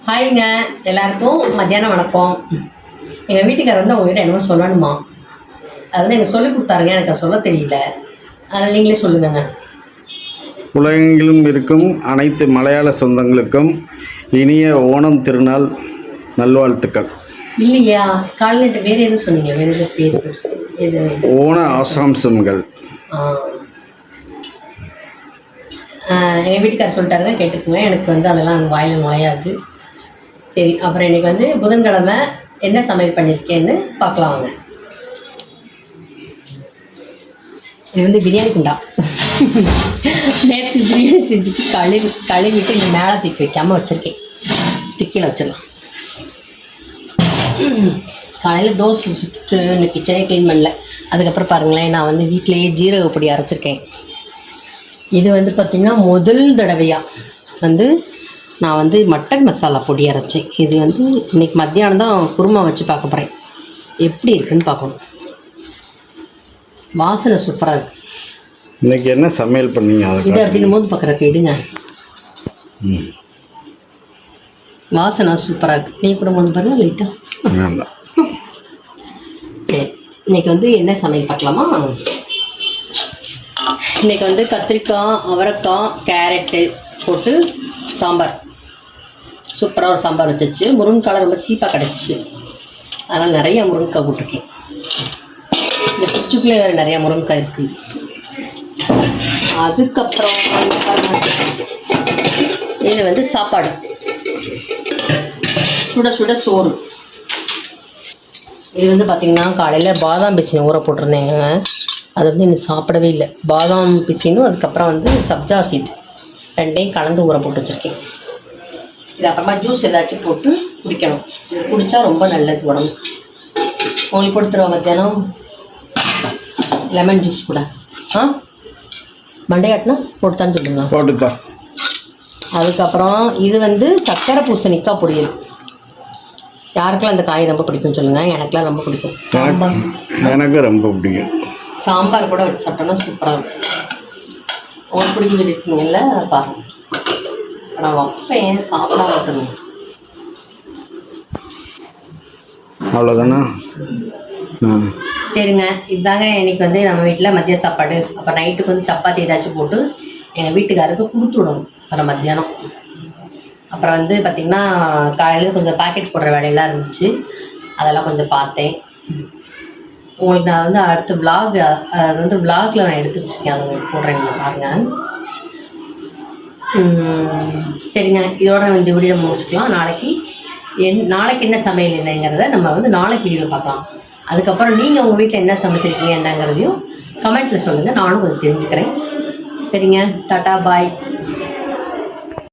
ஹாய்ங்க, எல்லாருக்கும் மத்தியானம் வணக்கம். எங்கள் வீட்டுக்காரர் வந்து உங்ககிட்ட என்னமோ சொல்லணுமா? அது வந்து எனக்கு சொல்லி கொடுத்தாருங்க, எனக்கு அது சொல்ல தெரியல. அதனால் நீங்களே சொல்லுங்கங்க. உலகெங்கிலும் இருக்கும் அனைத்து மலையாள சொந்தங்களுக்கும் இனிய ஓணம் திருநாள் நல்வாழ்த்துக்கள். இல்லையா, காலையில் வேறு எதுவும் சொன்னீங்க, வேறு எது பேர் எது? ஓண ஆசாம்சங்கள். எங்கள் வீட்டுக்காரர் சொல்லிட்டாருங்க, கேட்டுக்குங்க. எனக்கு வந்து அதெல்லாம் வாயில் நுழையாது. சரி, அப்புறம் இன்றைக்கி வந்து புதன்கிழமை என்ன சமையல் பண்ணியிருக்கேன்னு பார்க்கலாம் வாங்க. இது வந்து பிரியாணி குண்டா. நேற்று பிரியாணி செஞ்சுட்டு கழுவிட்டு இந்த மேலே தூக்கி வைக்காமல் வச்சுருக்கேன். திக்கியில் வச்சிடலாம். காலையில் தோசை சுட்டு இந்த கிச்சனே க்ளீன் பண்ணல. அதுக்கப்புறம் பாருங்களேன், நான் வந்து வீட்டிலேயே ஜீரக பொடி அரைச்சிருக்கேன். இது வந்து பார்த்திங்கன்னா முதல் தடவையாக வந்து நான் வந்து மட்டன் மசாலா பொடி அரைச்சேன். இது வந்து இன்றைக்கி மத்தியானம் தான் குருமா வச்சு பார்க்க போகிறேன். எப்படி இருக்குன்னு பார்க்கணும். வாசனை சூப்பராக இருக்குது. இன்னைக்கு என்ன சமையல் பண்ணீங்க? இது அப்படின்னும் போது பார்க்குறக்கு எடுங்க. வாசனை சூப்பராக இருக்குது. நீ கூட வந்து பாருங்க லைட்டாக. சரி, இன்றைக்கி வந்து என்ன சமையல் பார்க்கலாமா? இன்றைக்கி வந்து கத்திரிக்காய், அவரைக்காய், கேரட்டு போட்டு சாம்பார். சூப்பராக ஒரு சாம்பார் வச்சிச்சு. முருங்கைக்காய் ரொம்ப சீப்பாக கிடச்சிச்சு, அதனால் நிறையா முருங்கைக்காய் போட்டிருக்கேன். இந்த ஃப்ரிட்ஜுக்குள்ளே வேறு நிறையா முருங்கைக்காய் இருக்குது. அதுக்கப்புறம் இது வந்து சாப்பாடு, சுட சுட சோறு. இது வந்து பார்த்திங்கன்னா காலையில் பாதாம் பிசின் ஊற போட்டிருந்தேங்க. அது வந்து இன்னும் சாப்பிடவே இல்லை. பாதாம் பிசினும் அதுக்கப்புறம் வந்து சப்ஜா சீட் ரெண்டையும் கலந்து ஊற போட்டு வச்சுருக்கேன். இது அப்புறமா ஜூஸ் ஏதாச்சும் போட்டு குடிக்கணும். இது குடித்தா ரொம்ப நல்லது உடம்புக்கு. உங்களுக்கு கொடுத்துருவோம் மத்தியானம் லெமன் ஜூஸ் கூட. மண்டையாட்டினா போட்டுத்தான்னு சொல்லுங்க. போட்டுத்தான். அதுக்கப்புறம் இது வந்து சக்கரை பூசணிக்காய் பொரியல். யாருக்கெல்லாம் அந்த காய் ரொம்ப பிடிக்கும்னு சொல்லுங்கள். எனக்குலாம் ரொம்ப பிடிக்கும். சாம்பார் எனக்கு ரொம்ப பிடிக்கும். சாம்பார் கூட வச்சு சாப்பிட்டோன்னா சூப்பராக இருக்கும். உங்களுக்கு பிடிக்கும் சொல்லியிருக்கீங்கல்ல, பாருங்கள். நான் வைப்பேன், சாப்பிட மாட்டேங்க. அவ்வளோதானா? சரிங்க, இதுதாங்க இன்னைக்கு வந்து நம்ம வீட்டில் மதிய சாப்பாடு. அப்போ நைட்டுக்கு வந்து சப்பாத்தி ஏதாச்சும் போட்டு எங்கள் வீட்டுக்காரருக்கு கொடுத்து விடணும் அப்புறம் மத்தியானம். அப்புறம் வந்து பார்த்திங்கன்னா காலையில் கொஞ்சம் பாக்கெட் போடுற வேலையெல்லாம் இருந்துச்சு, அதெல்லாம் கொஞ்சம் பார்த்தேன். உங்களுக்கு நான் வந்து அடுத்த விளாக், அது வந்து விளாகில் நான் எடுத்து வச்சுருக்கேன், அதை உங்களுக்கு போடுறேங்க பாருங்கள். சரிங்க, இதோட இந்த வீடியோ முடிச்சுக்கலாம். நாளைக்கு என்ன சமையல் என்னங்கிறத நம்ம வந்து நாளைக்கு வீடியோவில் பார்க்கலாம். அதுக்கப்புறம் நீங்கள் உங்கள் வீட்டில் என்ன சமைச்சிருக்கீங்க என்னங்கிறதையும் கமெண்ட்டில் சொல்லுங்கள், நானும் கொஞ்சம் தெரிஞ்சுக்கிறேன். சரிங்க, டாட்டா பாய்.